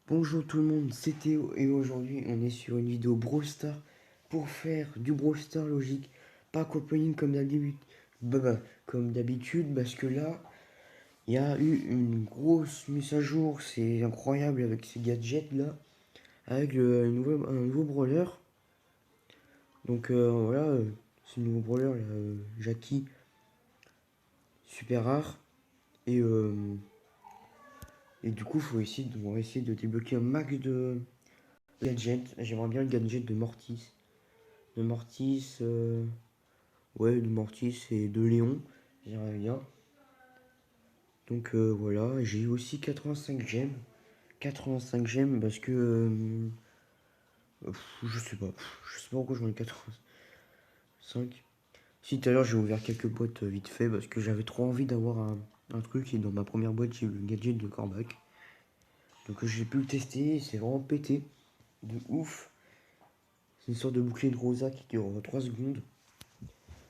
Bonjour tout le monde, c'est Théo et aujourd'hui on est sur une vidéo Brawl Stars pour faire du Brawl Stars logique, pas opening comme d'habitude, comme d'habitude parce que là il y a eu une grosse mise à jour, c'est incroyable avec ces gadgets là, avec un nouveau brawler. Donc voilà, ce nouveau brawler là, Jackie, super rare et du coup on va essayer de débloquer un max de gadgets. J'aimerais bien le gadget de Mortis. De Mortis, ouais, de Mortis et de Léon, j'aimerais bien. Donc voilà, j'ai eu aussi 85 gemmes. 85 gemmes parce que je sais pas pourquoi j'en ai 85. Si tout à l'heure j'ai ouvert quelques boîtes vite fait parce que j'avais trop envie d'avoir un truc et dans ma première boîte j'ai eu le gadget de Corbac. Donc j'ai pu le tester, c'est vraiment pété, de ouf. C'est une sorte de bouclier de Rosa qui dure 3 secondes.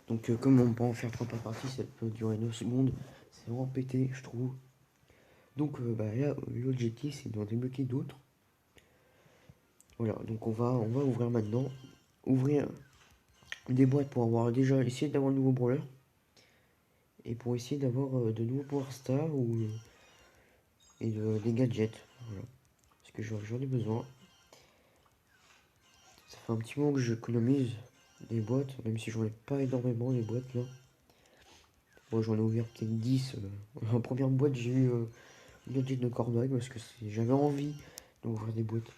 Donc comme on peut en faire 3 par partie, ça peut durer 9 secondes. C'est vraiment pété, je trouve. Donc là, l'objectif c'est d'en débloquer d'autres. Voilà, donc on va ouvrir maintenant. Ouvrir des boîtes pour avoir déjà essayé d'avoir un nouveau brawler. Et pour essayer d'avoir de nouveaux Power Stars des gadgets. Voilà. Parce que j'en ai besoin. Ça fait un petit moment que j'économise des boîtes, même si j'en ai pas énormément les boîtes là. Moi j'en ai ouvert peut-être 10. En première boîte j'ai eu le gadget de Corbeil parce que j'avais envie d'ouvrir des boîtes.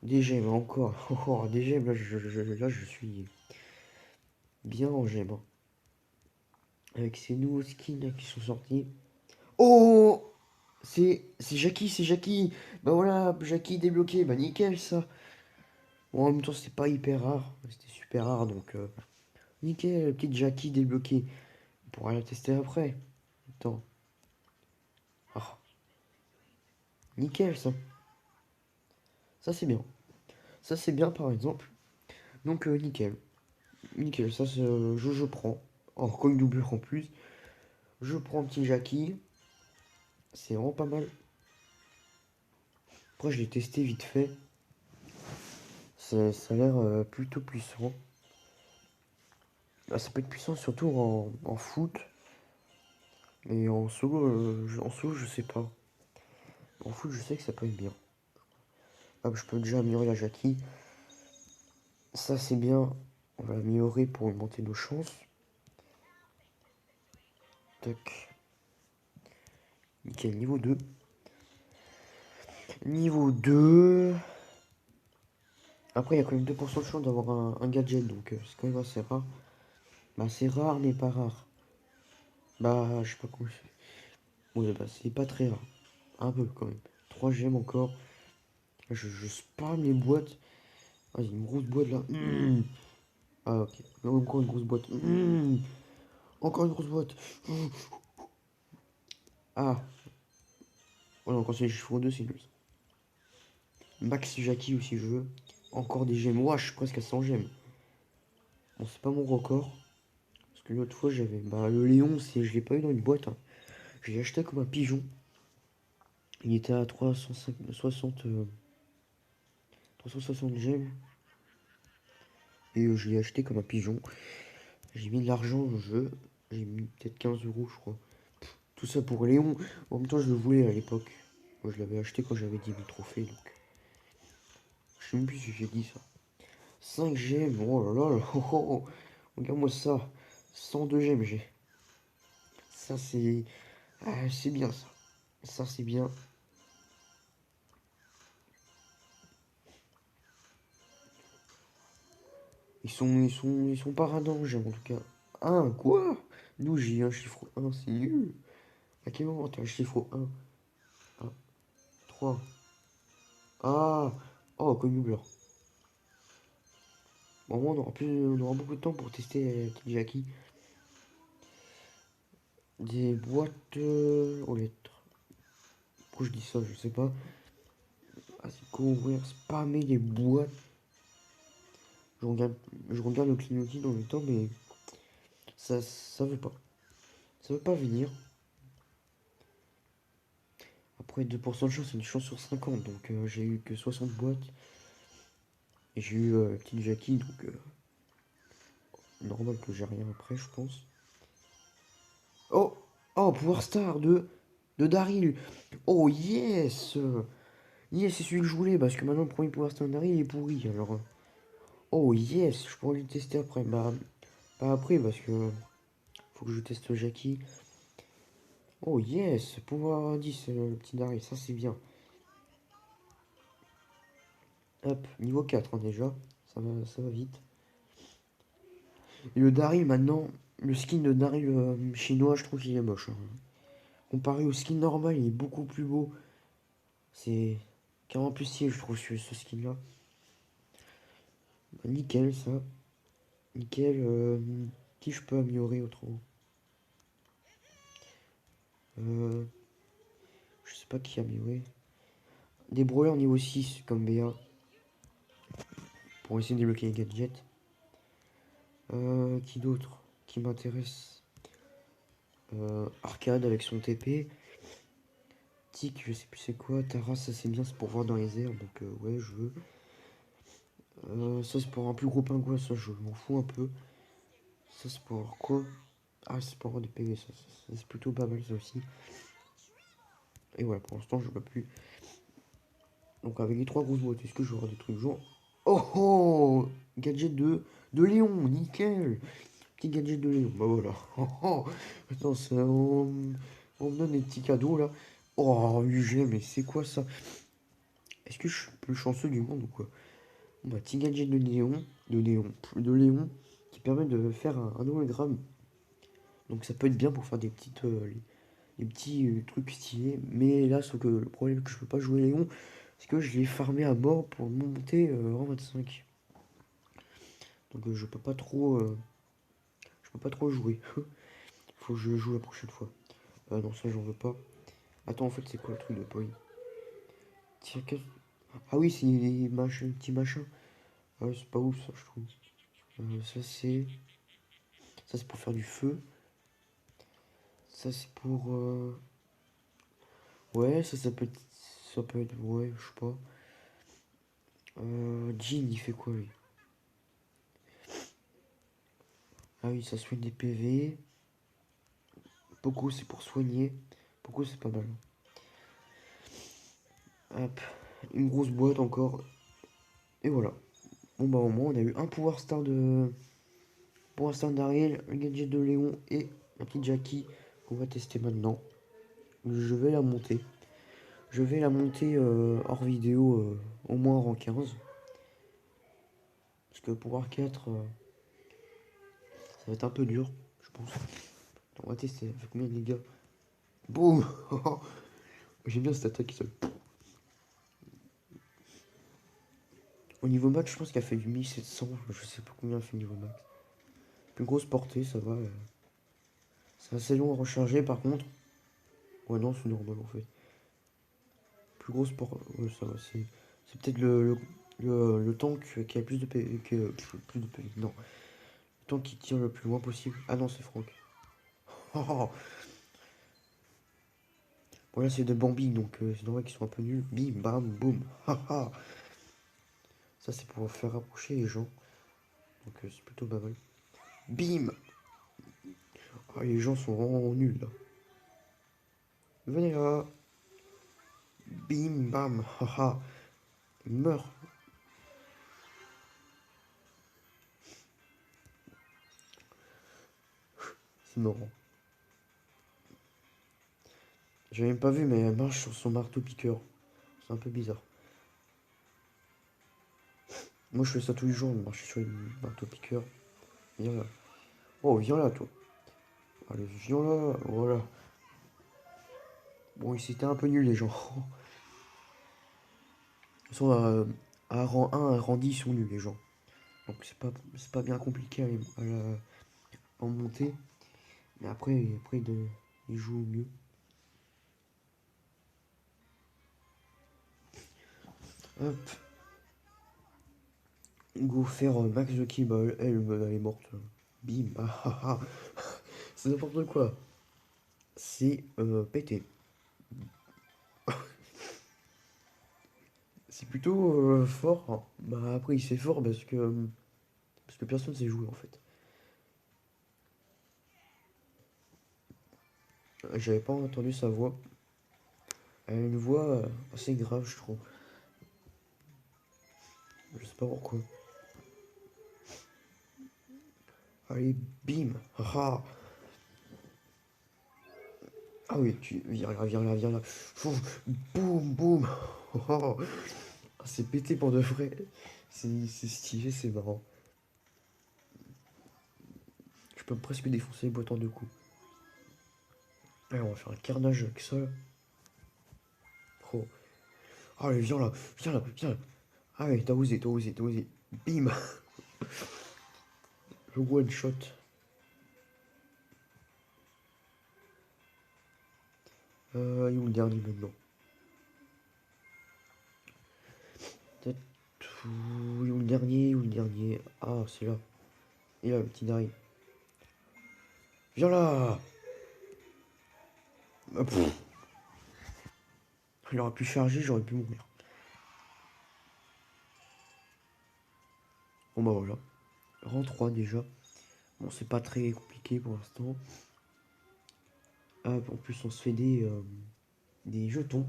Des gemmes encore. Oh, des gemmes, là je suis bien en gemmes, hein. Avec ces nouveaux skins là, qui sont sortis. Oh, c'est Jackie, c'est Jackie. Bah voilà, Jackie débloqué. Bah nickel ça. Bon, en même temps c'était pas hyper rare. C'était super rare donc nickel, petite Jackie débloquée. On pourra la tester après. Attends. Ah, nickel ça. Ça c'est bien. Ça c'est bien par exemple. Donc nickel. Nickel, ça je prends. Oh, comme doublure en plus. Je prends petit Jackie. C'est vraiment pas mal. Après, je l'ai testé vite fait. Ça a l'air plutôt puissant. Ah, ça peut être puissant surtout en foot. Et en solo, je sais pas. En foot, je sais que ça peut être bien. Hop, je peux déjà améliorer la Jackie. Ça, c'est bien. On va améliorer pour augmenter nos chances. Tac. Nickel, niveau 2. Niveau 2. Après, il y a quand même 2% de chance d'avoir un gadget. Donc, c'est quand même assez rare. Bah, c'est rare, mais pas rare. Bah, je sais pas comment c'est. Ouais, bah, c'est pas très rare. Un peu, quand même. 3 gemmes encore. Je spam les boîtes. Ah, il y a une grosse boîte là. Ah, ok. Encore une grosse boîte. Encore une grosse boîte. Ah. Voilà, encore c'est les chiffres 2, c'est nul. Max Jackie aussi, je veux. Encore des gemmes. Ouah, je suis presque à 100 gemmes. Bon, c'est pas mon record. Parce que l'autre fois, j'avais. Bah, le Léon, je l'ai pas eu dans une boîte, hein. Je l'ai acheté comme un pigeon. Il était à 360 gemmes. Et je l'ai acheté comme un pigeon. J'ai mis de l'argent au jeu. J'ai mis peut-être 15 euros, je crois. Tout ça pour Léon. En même temps, je le voulais à l'époque. Moi, je l'avais acheté quand j'avais 10 000 trophées. Donc, je sais même plus si j'ai dit ça. 5 gemmes. Oh là là. Oh, oh, oh. Regarde-moi ça. 102 gemmes, j'ai. Ça, c'est. Ah, c'est bien, ça. Ça, c'est bien. Ils sont pas radins, j'aime en tout cas. Ah, quoi? Nous, j'ai un chiffre 1, c'est nul. À quel moment t'as un chiffre 1? 1, 3. Ah, oh, connu blanc. Bon, on aura beaucoup de temps pour tester Jackie. Des boîtes aux lettres. Pourquoi je dis ça, je sais pas. Ah, c'est quoi ouvrir, spammer les boîtes. Je regarde, je regarde le clignotis dans le temps, mais ça veut pas. Ça veut pas venir. Après 2% de chance, c'est une chance sur 50. Donc j'ai eu que 60 boîtes. Et j'ai eu petite Jackie, donc normal que j'ai rien après, je pense. Oh! Oh, Power Star de Daryl! Oh yes! Yes, c'est celui que je voulais, parce que maintenant le premier Power Star de Daryl il est pourri. Alors, oh yes, je pourrais le tester après. Bah, pas après, parce que faut que je teste Jackie. Oh yes, pouvoir 10, le petit Daryl, ça c'est bien. Hop, niveau 4 hein, déjà, ça va vite. Et le Daryl maintenant, le skin de Daryl chinois, je trouve qu'il est moche, hein. Comparé au skin normal, il est beaucoup plus beau. C'est carrément plus stylé, je trouve, ce skin-là. Bah, nickel, ça. Nickel. Qui je peux améliorer autrement? euh, Je sais pas qui améliorer. Des brawlers niveau 6 comme BA. Pour essayer de débloquer les gadgets. Qui d'autre qui m'intéresse? Arcade avec son TP. Tic, je sais plus c'est quoi. Tara, ça c'est bien, c'est pour voir dans les airs. Donc ouais, je veux. Ça c'est pour un plus gros pingouin, ça je m'en fous un peu. Ça c'est pour avoir quoi? Ah, c'est pour avoir des PV, ça c'est plutôt pas mal ça aussi. Et voilà, pour l'instant je vois plus. Donc avec les trois grosses boîtes, est-ce que j'aurai des trucs genre... Oh oh! Gadget de Léon, nickel! Petit gadget de Léon, bah voilà. Oh oh! Attends, on me donne des petits cadeaux là. Oh, UG, mais c'est quoi ça? Est-ce que je suis le plus chanceux du monde ou quoi? Bon, bah, petit gadget de Léon, qui permet de faire un hologramme. Donc ça peut être bien pour faire des petits trucs stylés. Mais là, sauf que le problème que je peux pas jouer Léon, c'est que je l'ai farmé à mort pour monter en 25. Donc je peux pas trop jouer. Faut que je joue la prochaine fois. Non, ça j'en veux pas. Attends, en fait, c'est quoi le truc de Poi? Tiens, ah oui, c'est les machins, petits machins. Ah ouais, c'est pas ouf ça, je trouve. Ça c'est. Ça c'est pour faire du feu. Ça c'est pour. Ouais, ça peut être. Ça peut être. Ouais, je sais pas. Jean, il fait quoi lui? Ah oui, ça soigne des PV. Beaucoup c'est pour soigner. Beaucoup c'est pas mal. Hop, une grosse boîte encore. Et voilà. Bon bah au moins on a eu un pouvoir star d'Ariel, un gadget de Léon et un petit Jackie qu'on va tester maintenant. Je vais la monter. Je vais la monter hors vidéo au moins en rang 15. Parce que pouvoir 4, ça va être un peu dur, je pense. Attends, on va tester. Ça fait combien de dégâts? Boum. J'aime bien cette attaque seule. Au niveau max, je pense qu'elle fait du 1700. Je sais pas combien elle fait niveau max. Plus grosse portée, ça va. C'est assez long à recharger par contre. Ouais, non, c'est normal en fait. Plus grosse portée. Ouais, ça va. C'est peut-être le tank qui a plus de PV. Plus de PV. Non. Le tank qui tire le plus loin possible. Ah non, c'est Franck. Oh, oh. Bon, là, c'est de Bambi, donc c'est normal qu'ils soient un peu nuls. Bim, bam, boum. Haha. Ça, c'est pour faire rapprocher les gens. Donc, c'est plutôt pas mal. Bim. Ah, les gens sont vraiment nuls là. Venez là. Bim, bam. Haha. Il meurt. C'est marrant. J'ai même pas vu, mais elle marche sur son marteau piqueur. C'est un peu bizarre. Moi, je fais ça tous les jours, marcher sur une marteau piqueur. Viens là. Oh, viens là, toi. Allez, viens là. Voilà. Bon, ils étaient un peu nuls, les gens. Ils sont à rang 1, à rang 10, ils sont nuls, les gens. Donc, c'est pas bien compliqué en monter. Mais après ils jouent mieux. Hop. Go faire max de kill. Bah, elle est morte. Bim. Ah, ah, ah. C'est n'importe quoi. C'est pété. C'est plutôt fort, hein. Bah après il c'est fort parce que personne sait jouer en fait. J'avais pas entendu sa voix. Elle a une voix assez grave, je trouve. Je sais pas pourquoi. Allez, bim. Ah, ah oui, tu viens là, viens là, viens là. Fouf, boum, boum. Oh, ah, c'est pété pour de vrai. C'est stylé, c'est marrant. Je peux presque défoncer les boîtes en deux coups. Allez, on va faire un carnage avec ça. Oh. Allez, viens là, viens là, viens là. Allez, t'as osé, t'as osé, t'as osé. Bim. Le one shot. Il est où le dernier maintenant? Peut-être. Il est où le dernier? Où le dernier? Ah, c'est là. Et là, le petit Nari. Viens là! Ah, pff. Il aurait pu charger, j'aurais pu mourir. Bon bah voilà. Rang 3 déjà. Bon, c'est pas très compliqué pour l'instant. En plus, on se fait des jetons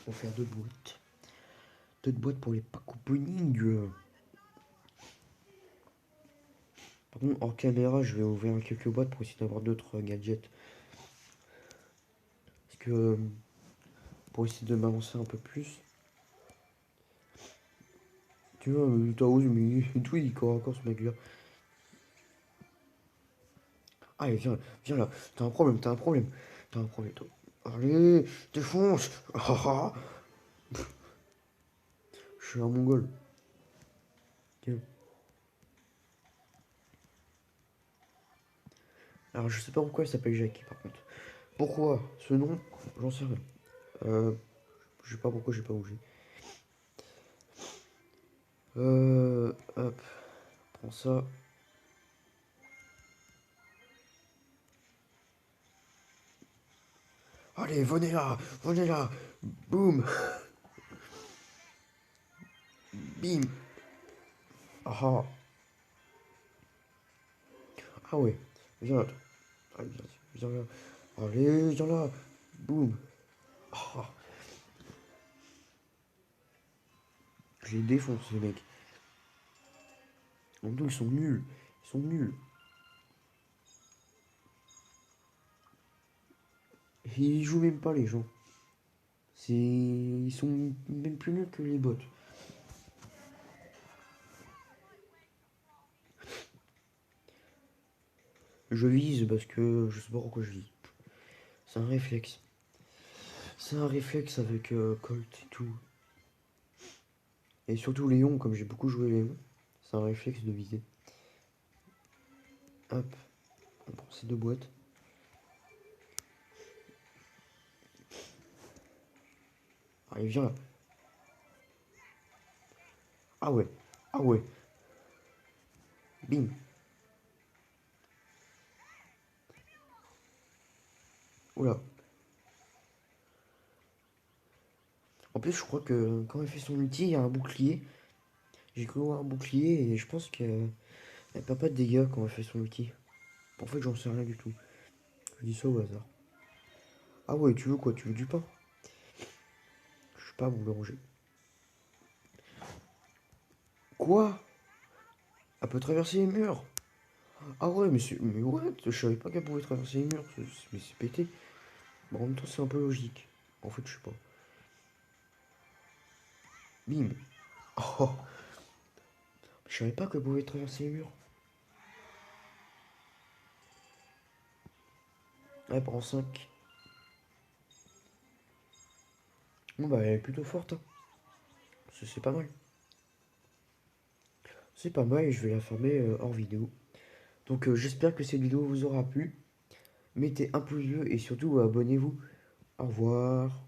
pour faire deux boîtes. Deux boîtes pour les packs opening. Par contre, en caméra, je vais ouvrir quelques boîtes pour essayer d'avoir d'autres gadgets. Parce que pour essayer de m'avancer un peu plus. Tu vois, t'as osé, mais tout il corps à corps ce mec-là. Allez, viens, viens là. T'as un problème, t'as un problème. T'as un problème, toi. Allez, défonce. Ah, ah. Je suis un mongol. Tiens. Alors, je sais pas pourquoi il s'appelle Jackie, par contre. Pourquoi ce nom? J'en sais rien. Je sais pas pourquoi j'ai pas bougé. Hop. Prends ça. Allez, venez là. Venez là. Boum. Bim. Ah ah. Ah ouais. Viens là. Allez, viens, viens là. Allez, viens là. Boum. Ah ah. Je les défonce, les mecs. En même temps, ils sont nuls. Ils sont nuls. Et ils jouent même pas, les gens. Ils sont même plus nuls que les bots. Je vise parce que je sais pas pourquoi je vise. C'est un réflexe. C'est un réflexe avec Colt et tout. Et surtout Léon, comme j'ai beaucoup joué Léon, c'est un réflexe de viser. Hop, on prend ces deux boîtes. Allez, viens là. Ah ouais, ah ouais. Bim. Oula. En plus, je crois que quand elle fait son ulti, il y a un bouclier. J'ai cru voir un bouclier et je pense qu'elle perd pas de dégâts quand elle fait son ulti. En fait, j'en sais rien du tout. Je dis ça au hasard. Ah ouais, tu veux quoi? Tu veux du pain? Je suis pas boulanger. Quoi? Elle peut traverser les murs? Ah ouais, mais what? Je savais pas qu'elle pouvait traverser les murs. Mais c'est pété. Bon, en même temps, c'est un peu logique. En fait, je sais pas. Bim. Oh, je savais pas qu'elle pouvait traverser les murs. Elle prend 5. Bon, bah, elle est plutôt forte, hein. C'est pas mal. C'est pas mal et je vais la fermer hors vidéo. Donc, j'espère que cette vidéo vous aura plu. Mettez un pouce bleu et surtout abonnez-vous. Au revoir.